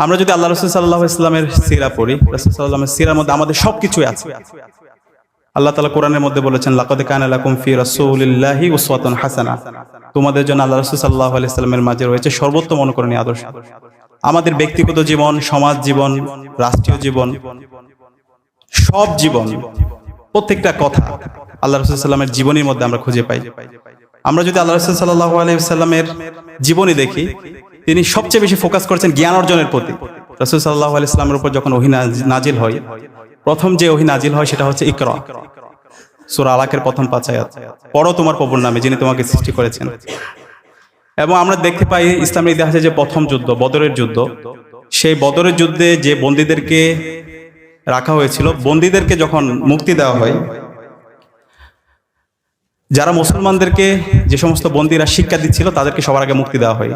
আমরা যদি আল্লাহ রাসূল সাল্লাল্লাহু আলাইহি ওয়াসাল্লামের সিরা পড়ি, রাসূল সাল্লাল্লাহু আলাইহি ওয়াসাল্লামের সিরার মধ্যে আমাদের সবকিছুই আছে। আল্লাহ তাআলা কোরআনের মধ্যে বলেছেন, লাকাদ কানা লাকুম ফি রাসূলিল্লাহি উসওয়াতুন হাসানাহ, তোমাদের জন্য আল্লাহ রাসূল সাল্লাল্লাহু আলাইহি ওয়াসাল্লামের মাঝে রয়েছে সর্বোত্তম অনুকরণীয় আদর্শ। আমাদের ব্যক্তিগত জীবন, সমাজ জীবন, রাষ্ট্রীয় জীবন, সব জীবন, প্রত্যেকটা কথা আল্লাহ রাসূল সাল্লামের জীবনীর মধ্যে আমরা খুঁজে পাই। আমরা যদি আল্লাহ রাসূল সাল্লাল্লাহু আলাইহি ওয়াসাল্লামের জীবনী দেখি, তিনি সবচেয়ে বেশি ফোকাস করেছেন জ্ঞান অর্জনের প্রতি। রাসূল সাল্লাল্লাহু আলাইহি ওয়াসাল্লামের উপর যখন ওহী নাজিল হয়, প্রথম যে ওহী নাজিল হয় সেটা হচ্ছে ইকরা, সূরা আলাকের প্রথম 5 আয়াত, পড়ো তোমার প্রভুর নামে যিনি তোমাকে সৃষ্টি করেছেন। এবং আমরা দেখতে পাই ইসলামের ইতিহাসে যে প্রথম যুদ্ধ, বদরের যুদ্ধ, সেই বদরের যুদ্ধে যে বন্দীদেরকে রাখা হয়েছিল, বন্দীদেরকে যখন মুক্তি দেওয়া হয়, যারা মুসলমানদেরকে, যে সমস্ত বন্দীরা শিক্ষা দিচ্ছিল তাদেরকে সবার আগে মুক্তি দেওয়া হয়।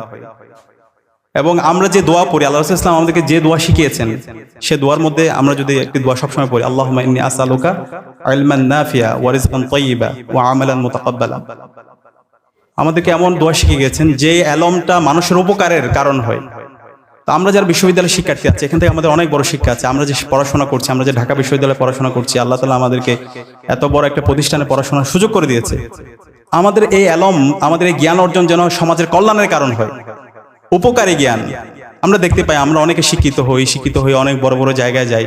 এবং আমরা যে দোয়া পড়ি, আল্লাহ রাসূল সাল্লাল্লাহু আলাইহি ওয়াসাল্লাম আমাদেরকে যে দোয়া শিখিয়েছেন, সে দোয়ার মধ্যে আমরা যদি একটি দোয়া সবসময় পড়ি, আল্লাহুম্মা ইন্নী আসআলুকা ইলমান নাফিয়া ওয়া রিজকান তাইয়্যিবা ওয়া আমালান মুতাকাব্বালা, আমাদেরকে এমন দোয়া শিখিয়ে গেছেন যে এলমটা মানুষের উপকারের কারণ হয়। তো আমরা যারা বিশ্ববিদ্যালয়ের শিক্ষার্থী আছে, এখান থেকে আমাদের অনেক বড় শিক্ষা আছে। আমরা যে পড়াশোনা করছি, আমরা যে ঢাকা বিশ্ববিদ্যালয়ে পড়াশোনা করছি, আল্লাহ তাআলা আমাদেরকে এত বড় একটা প্রতিষ্ঠানে পড়াশোনার সুযোগ করে দিয়েছে। আমাদের এই এলম, আমাদের এই জ্ঞান অর্জন যেন সমাজের কল্যাণের কারণ হয়, উপকারী জ্ঞান। আমরা দেখতে পাই আমরা অনেকে শিক্ষিত হই, অনেক বড় বড় জায়গায় যাই,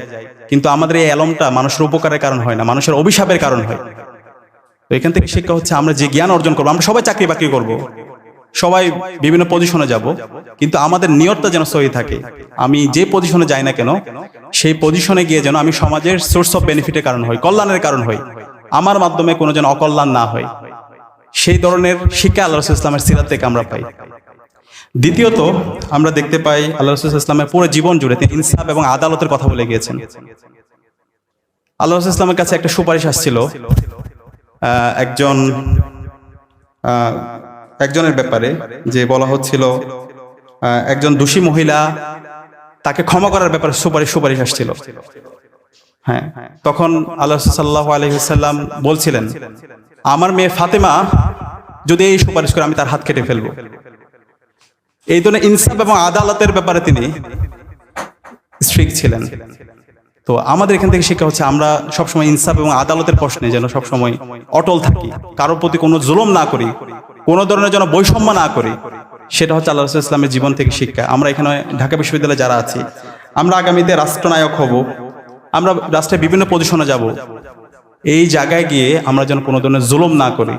কিন্তু আমাদের এই এলমটা মানুষের উপকারের কারণ হয় না, মানুষের অভিশাপের কারণ হয়। তো এখান থেকে শিক্ষা হচ্ছে, আমরা যে জ্ঞান অর্জন করবো, আমরা সবাই চাকরি বাকরি করবো, সবাই বিভিন্ন পজিশনে যাব, কিন্তু আমাদের নিয়তটা যেন সহি থাকে। আমি যে পজিশনে যাই না কেন, সেই পজিশনে গিয়ে যেন আমি সমাজের সোর্স অফ বেনিফিটের কারণ হই, কল্যাণের কারণ হই, আমার মাধ্যমে কোনো যেন অকল্যাণ না হয়। সেই ধরনের শিক্ষা আল্লাহ রাসূল ইসলামের সিরাত থেকে আমরা পাই। দ্বিতীয়ত, আমরা দেখতে পাই আল্লাহ রাসূল ইসলামের পুরো জীবন জুড়ে তিনি ইনসাফ এবং আদালতের কথা বলে গিয়েছেন। আল্লাহ রাসূল ইসলামের কাছে একটা সুপারিশ আসছিল একজনের ব্যাপারে, যে বলা হচ্ছিল একজন দোষী মহিলা, তাকে ক্ষমা করার ব্যাপারে সুপারিশ আসছিল। হ্যাঁ, তখন আল্লাহ রাসূল সাল্লাল্লাহু আলাইহি ওয়াসাল্লাম বলছিলেন, আমার মেয়ে ফাতেমা যদি এই সুপারিশ করে, আমি তার হাত কেটে ফেলবো। এই ধরনের ইনসাফ এবং আদালতের ব্যাপারে তিনি স্ট্রিক্ট ছিলেন। তো আমাদের এখান থেকে শিক্ষা হচ্ছে, আমরা সবসময় ইনসাফ এবং আদালতের প্রশ্নে যেন সবসময় অটল থাকি, কারোর প্রতি কোনো জুলুম না করি, কোনো ধরনের যেন বৈষম্য না করি। সেটা হচ্ছে আল্লাহ রাসূল ইসলামের জীবন থেকে শিক্ষা। আমরা এখানে ঢাকা বিশ্ববিদ্যালয়ে যারা আছি, আমরা আগামীতে রাষ্ট্রনায়ক হব, আমরা রাষ্ট্রের বিভিন্ন পজিশনে যাব, এই জায়গায় গিয়ে আমরা যেন কোনো ধরনের জুলুম না করি।